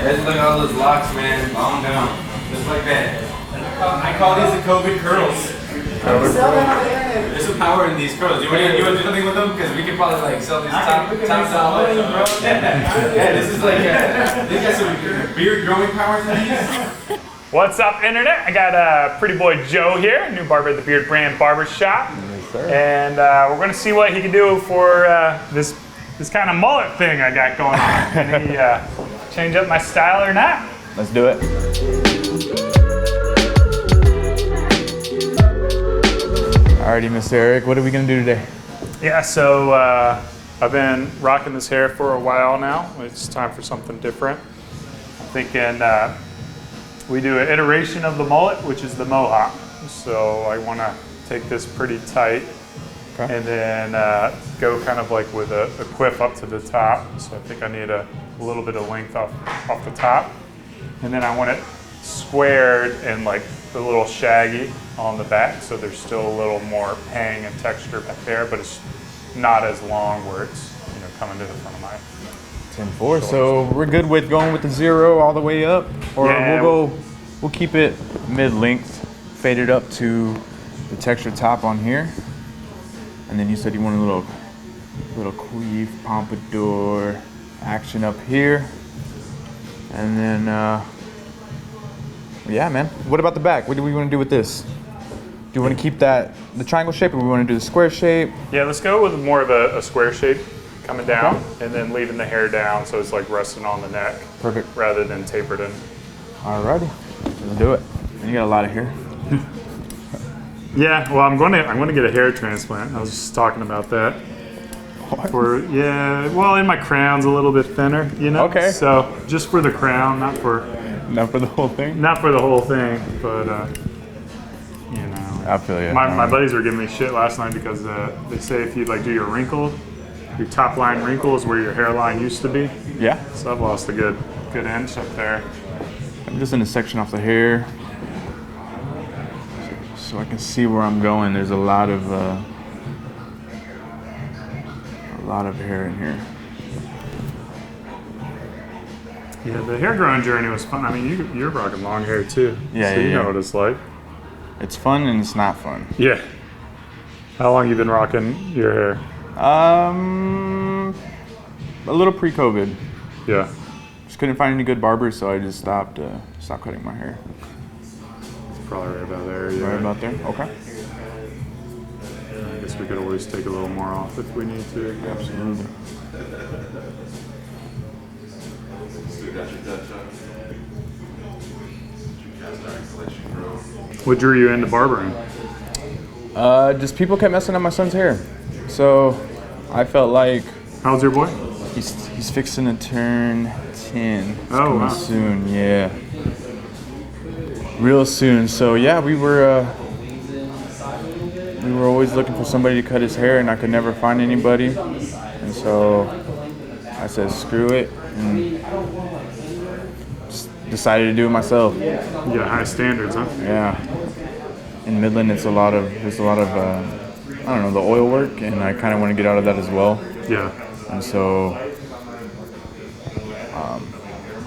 Let's look at all those locks, man. Balm down. Just like that. I call these the COVID curls. There's some power in these curls. You want to do something with them? Because we can probably like sell these top dollar, bro. Yeah, this is like, they got some beard growing powers in these. What's up, internet? I got pretty boy Joe here, new barber at the Beardbrand barber shop. Yes, sir. And we're gonna see what he can do for this kind of mullet thing I got going on. Can he change up my style or not? Let's do it. Alrighty, Mr. Eric, what are we gonna do today? Yeah, so I've been rocking this hair for a while now. It's time for something different. I'm thinking we do an iteration of the mullet, which is the mohawk. So I want to take this pretty tight, okay, and then go kind of like with a quiff up to the top. So I think I need a little bit of length off the top. And then I want it squared and like a little shaggy on the back, so there's still a little more pang and texture back there, but it's not as long where it's, you know, coming to the front of my 10-4, so we're good with going with the 0 all the way up, or yeah, we'll keep it mid-length, faded up to the texture top on here, and then you said you want a little queef, Pompadour action up here, and then yeah, man. What about the back? What do we want to do with this? Do you want to keep the triangle shape, or we want to do the square shape? Yeah, let's go with more of a square shape coming down, okay, and then leaving the hair down so it's like resting on the neck. Perfect. Rather than tapered in. Alrighty, let's do it. And you got a lot of hair. Yeah, well, I'm going to get a hair transplant. I was just talking about that. What? Yeah, well, in my crown's a little bit thinner, you know. Okay. So just for the crown, not for the whole thing. Not for the whole thing, but you know. I feel you. My buddies were giving me shit last night because they say if you like do your wrinkle, your top line wrinkle is where your hairline used to be. Yeah. So I've lost a good inch up there. I'm just in a section off the hair, so I can see where I'm going. There's a lot of hair in here. Yeah, the hair growing journey was fun. I mean, you're rocking long hair too. Yeah, so yeah, you know what it's like. It's fun and it's not fun. Yeah. How long you been rocking your hair? A little pre-COVID. Yeah. Just couldn't find any good barbers, so I just stopped cutting my hair. It's probably right about there. Yeah. Right about there. Okay. I guess we could always take a little more off if we need to. Absolutely. What drew you into barbering? Just people kept messing up my son's hair, so I felt like. How old's your boy? He's fixing to turn 10. It's coming wow. Soon, yeah. Real soon. So yeah, we were always looking for somebody to cut his hair, and I could never find anybody. And so I said, screw it, and just decided to do it myself. You got high standards, huh? Yeah. In Midland, there's a lot of I don't know, the oil work, and I kind of want to get out of that as well. Yeah. And so.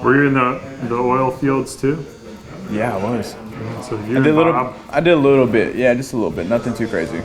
Were you in the oil fields too? Yeah, I was. So I did a little bit. Yeah, just a little bit. Nothing too crazy.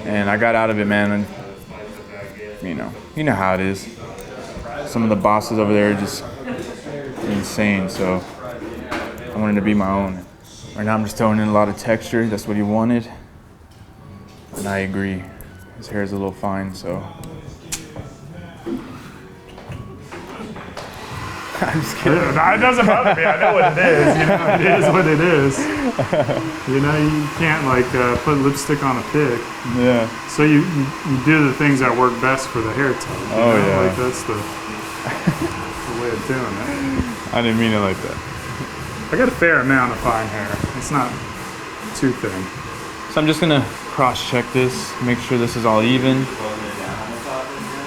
And I got out of it, man. And you know how it is. Some of the bosses over there are just insane. So I wanted to be my own. Right now I'm just throwing in a lot of texture. That's what he wanted. And I agree. His hair is a little fine, so. I'm just kidding. It doesn't bother me. I know what it is. You know, it is what it is. You know, you can't like put lipstick on a pig. Yeah. So you do the things that work best for the hair type. Oh yeah. Like that's the way of doing it. I didn't mean it like that. I got a fair amount of fine hair. It's not too thin. So I'm just gonna cross-check this, make sure this is all even.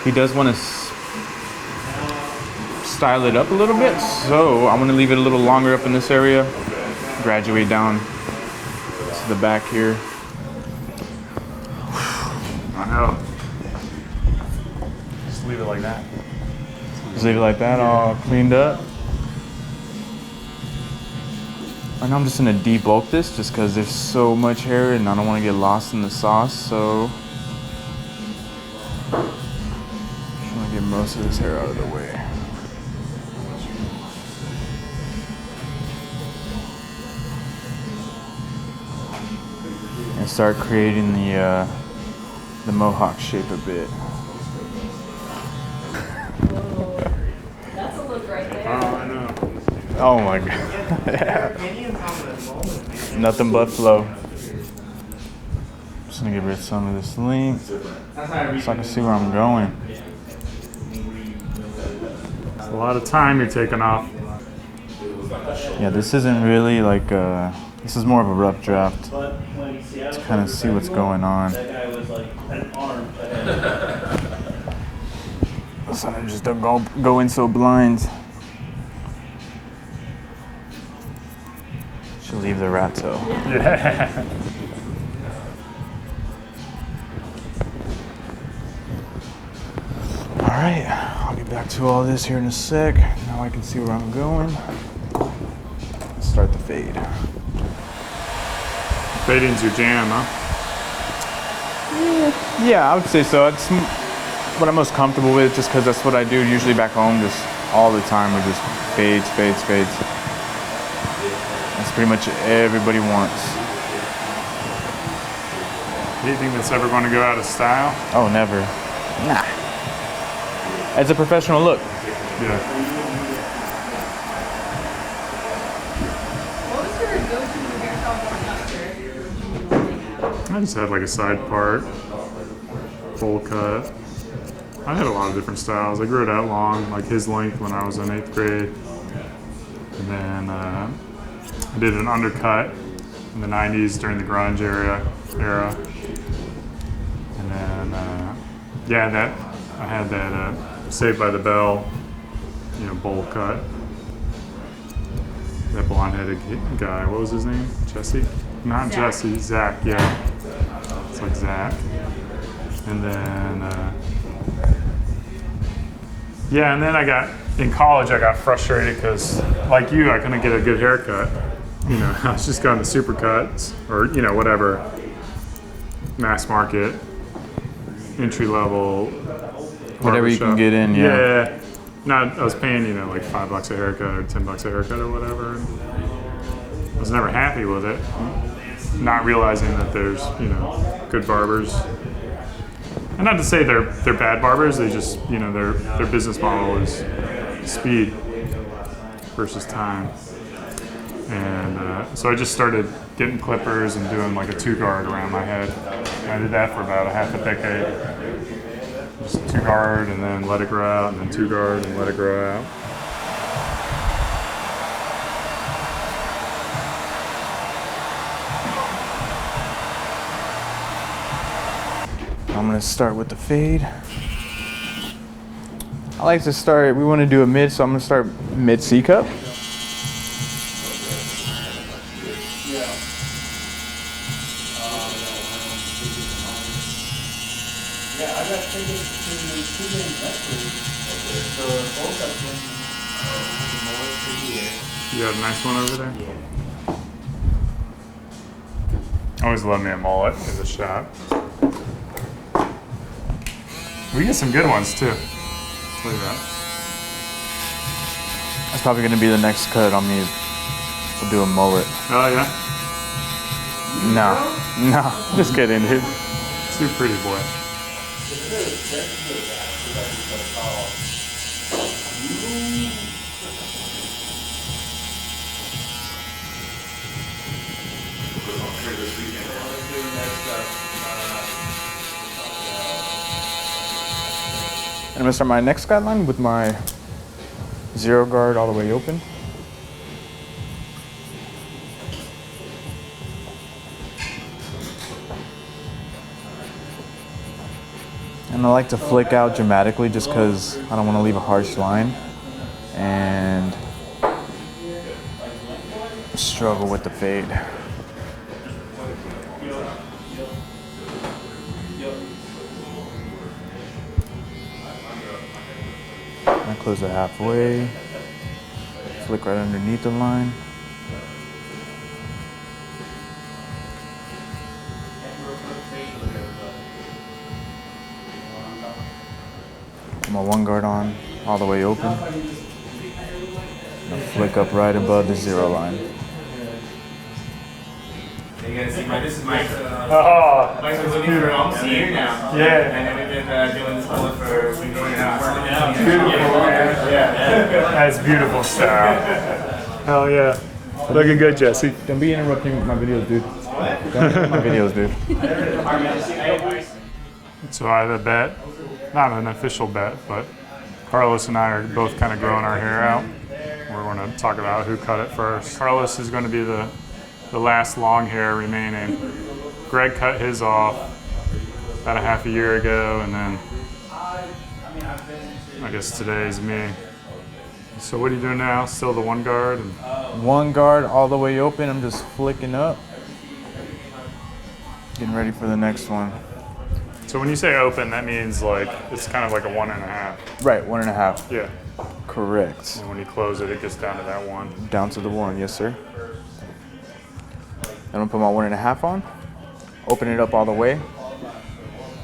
He does want to style it up a little bit, so I'm gonna leave it a little longer up in this area, graduate down to the back here. I know. Just leave it like that. Just leave it like that, all cleaned up. Right now I'm just gonna debulk this just because there's so much hair and I don't want to get lost in the sauce, so just want to get most of this hair out of the way. And start creating the mohawk shape a bit. That's a look right there. Oh, I know. Oh my god. Nothing but flow. Just gonna get rid of some of this length so I can see where I'm going. It's a lot of time you're taking off. Yeah, this isn't really like this is more of a rough draft to kind of see what's going on. So I just don't go in so blind. Should leave the rat tail. Yeah. Alright, I'll get back to all this here in a sec. Now I can see where I'm going. Let's start the fade. Fading's your jam, huh? Yeah, I would say so. It's what I'm most comfortable with just because that's what I do usually back home, just all the time. We just fades. That's pretty much everybody wants. Do you think that's ever going to go out of style? Oh, never. Nah. It's a professional look. Yeah. What was your go-to hairstyle growing up? I just had like a side part, full cut. I had a lot of different styles. I grew it out long, like his length when I was in 8th grade. And then I did an undercut in the 90s during the grunge era. And then, yeah, I had that Saved by the Bell, bowl cut. That blonde-headed guy, what was his name? Jesse? Not Zach. Jesse, Zach, yeah. It's like Zach. And then, and then in college I got frustrated because, like you, I couldn't get a good haircut. I was just going to supercuts or, whatever, mass market, entry level. Whatever you can get in, yeah. I was paying, like $5 a haircut or $10 a haircut or whatever. I was never happy with it. Not realizing that there's, good barbers. And not to say they're bad barbers, they just, their business model is speed versus time. And so I just started getting clippers and doing like a 2-guard around my head. And I did that for about a half a decade. Just 2-guard and then let it grow out, and then 2-guard and let it grow out. I'm gonna start with the fade. I like to start, we want to do a mid, so I'm gonna start mid C cup. You got a nice one over there? I always love me a mullet in the shop. We get some good ones too. Look at that. That's probably gonna be the next cut on me. We'll do a mullet. Oh yeah? No, just kidding, dude. Too pretty, boy. And I'm gonna start my next guideline with my 0-guard all the way open. And I like to flick out dramatically just because I don't want to leave a harsh line and struggle with the fade. close it halfway. Flick right underneath the line. Put my one guard on, all the way open. And I'll flick up right above the 0 line. You guys see this is Mike's. Oh, Mike's been looking for almost a year now. yeah. And then we've been doing this mullet for we've been going out. Beautiful, man. Yeah. That's beautiful style. Hell yeah. Looking good, Jesse. Don't be interrupting my videos, dude. Don't interrupt my videos, dude. So I had a bet, not an official bet, but Carlos and I are both kind of growing our hair out. We're going to talk about who cut it first. Carlos is going to be the last long hair remaining. Greg cut his off about a half a year ago, and then I guess today's me. So what are you doing now? Still the one guard? And One guard all the way open. I'm just flicking up. Getting ready for the next one. so when you say open, that means like it's kind of like a 1.5. Right, 1.5. Yeah. Correct. And when you close it, it gets down to that 1. Down to the 1, yes sir. I'm gonna put my 1.5 on. Open it up all the way.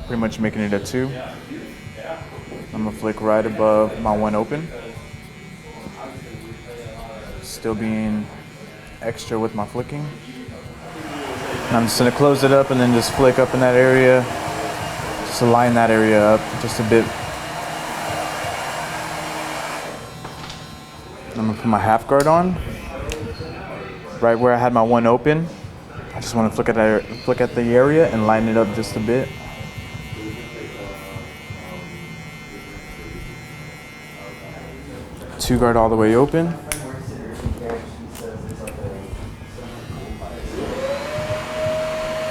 Pretty much making it a 2. I'm gonna flick right above my 1 open. Still being extra with my flicking. And I'm just gonna close it up and then just flick up in that area. Just to line that area up just a bit. I'm gonna put my half guard on. Right where I had my 1 open. I just want to flick at the area and line it up just a bit. Two guard all the way open.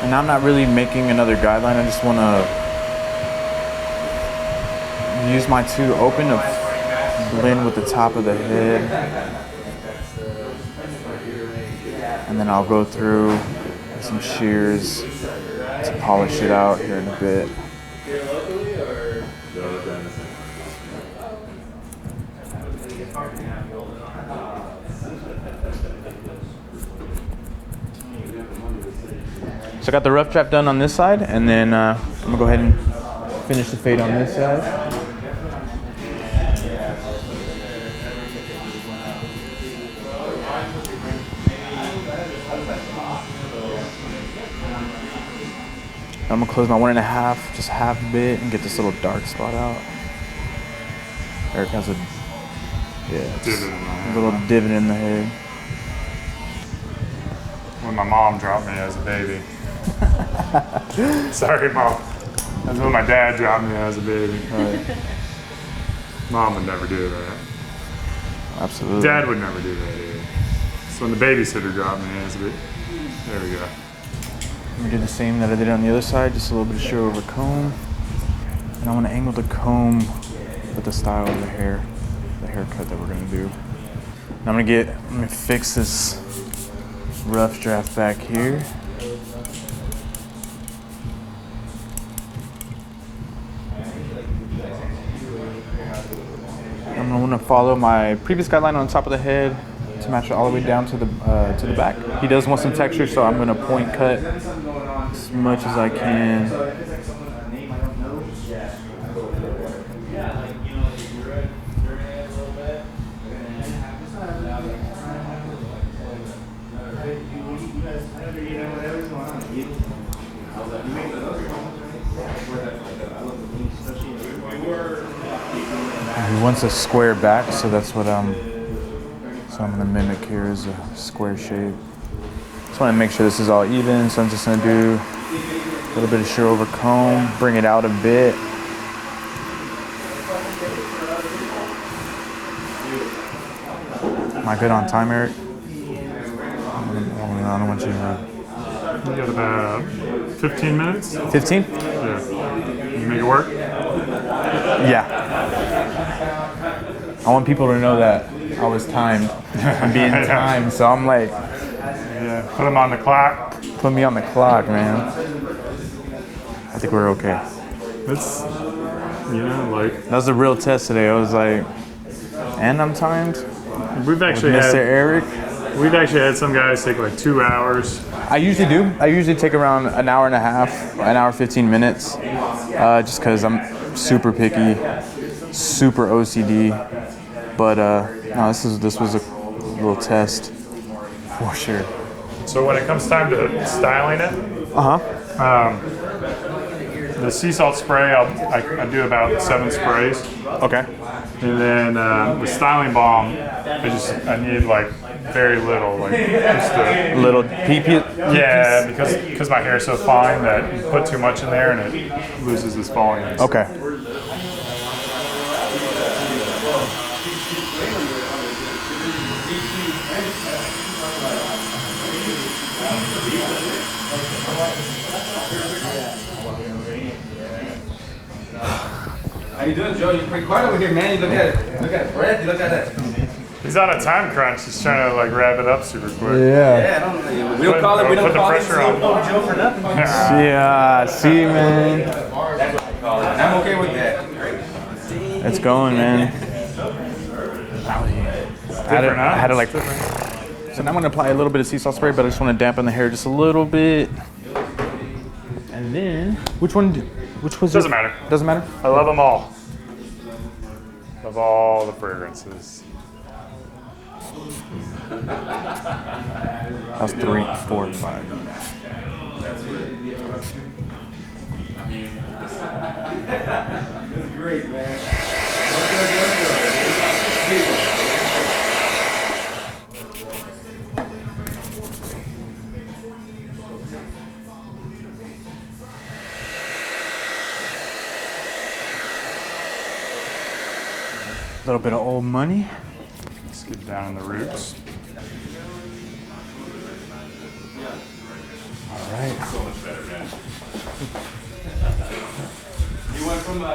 And I'm not really making another guideline. I just want to use my 2 open to blend with the top of the head. And then I'll go through with some shears to polish it out here in a bit. So I got the rough trap done on this side, and then I'm gonna go ahead and finish the fade on this side. I'm gonna close my 1.5, just half a bit, and get this little dark spot out. Eric has a little divot in the head. when my mom dropped me as a baby. Sorry, Mom. That's when my dad dropped me as a baby. Right. Mom would never do that. Absolutely. Dad would never do that either. So when the babysitter dropped me as a baby, there we go. I'm gonna do the same that I did on the other side, just a little bit of shear over comb. And I want to angle the comb with the style of the hair, the haircut that we're gonna do. And I'm gonna fix this rough draft back here. I'm gonna follow my previous guideline on top of the head to match it all the way down to the back. He does want some texture, so I'm gonna point cut as much as I can. He wants a square back, so that's what I'm gonna mimic here is a square shape. Just want to make sure this is all even, so I'm just gonna do a little bit of shear over comb, bring it out a bit. Am I good on time, Eric? I don't want you to. You got about 15 minutes? 15? Yeah. Can you make it work? Yeah. I want people to know that I was timed. I'm being timed, so I'm like, Yeah. Put them on the clock. put me on the clock, man. I think we're okay. It's, you know, like, That was a real test today. I was like, and I'm timed. We've actually Mr. had Eric. we've actually had some guys take like 2 hours. I usually do. I usually take around an hour and a half, an hour 15 minutes, just because I'm super picky, super OCD. But no, this was a little test for sure. So when it comes time to styling it, the sea salt spray, I do about 7 sprays. Okay. And then the styling balm, I need like very little, like just a Little pee. yeah, because my hair is so fine that you put too much in there and it loses its volume. Okay. How you doing, Joe? You're pretty quiet over here, man. You look at breath. You look at that. He's on a time crunch. He's trying to like wrap it up super quick. Yeah, we don't call it. We don't Put the call it pressure on. Joe for nothing. Yeah, see, man. That's what I call it. And I'm okay with that. It's going, man. I had to like. So now I'm gonna apply a little bit of sea salt spray, but I just want to dampen the hair just a little bit. And then, which was? Doesn't matter. Doesn't matter. I love them all. Love all the fragrances. That was 3, 4, 5. Great, man. A little bit of old money. Let's get down in the roots. All right. You went from a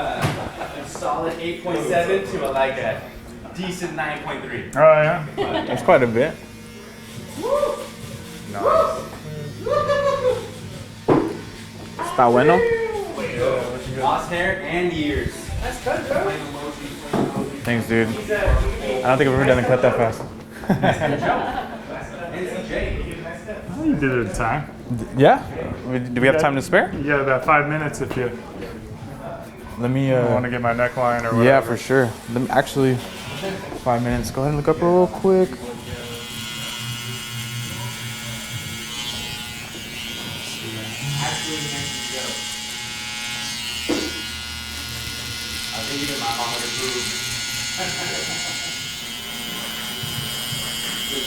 solid 8.7 to like a decent 9.3. Oh yeah. That's quite a bit. Está bueno. Lost hair and years. That's good, bro. Thanks, dude. I don't think I've ever done a cut that fast. Oh, you did it in time. Yeah? Do we have time to spare? You got about 5 minutes if you Let me. want to get my neckline or whatever. Yeah, for sure. Let me, actually, 5 minutes. Go ahead and look up real quick. I think even my mom would approve. The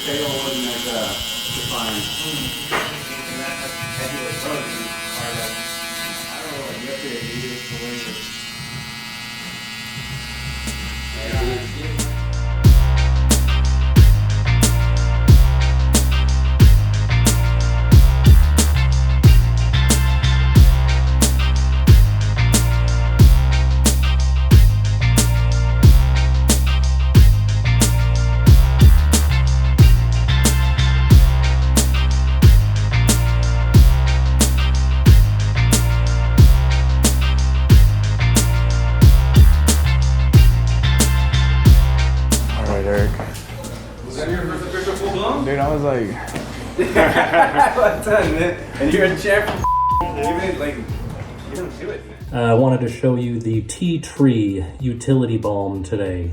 tail wasn't as defined. I don't know, like yesterday, maybe it's the way that. Dude, I was like, Well done, man. And you're a champ. Even like, you don't do it, man. I wanted to show you the Tea Tree Utility Balm today.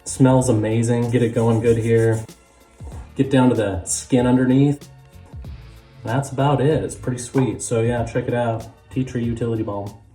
Smells amazing. Get it going good here. Get down to the skin underneath. That's about it. It's pretty sweet. So yeah, check it out. Tea Tree Utility Balm.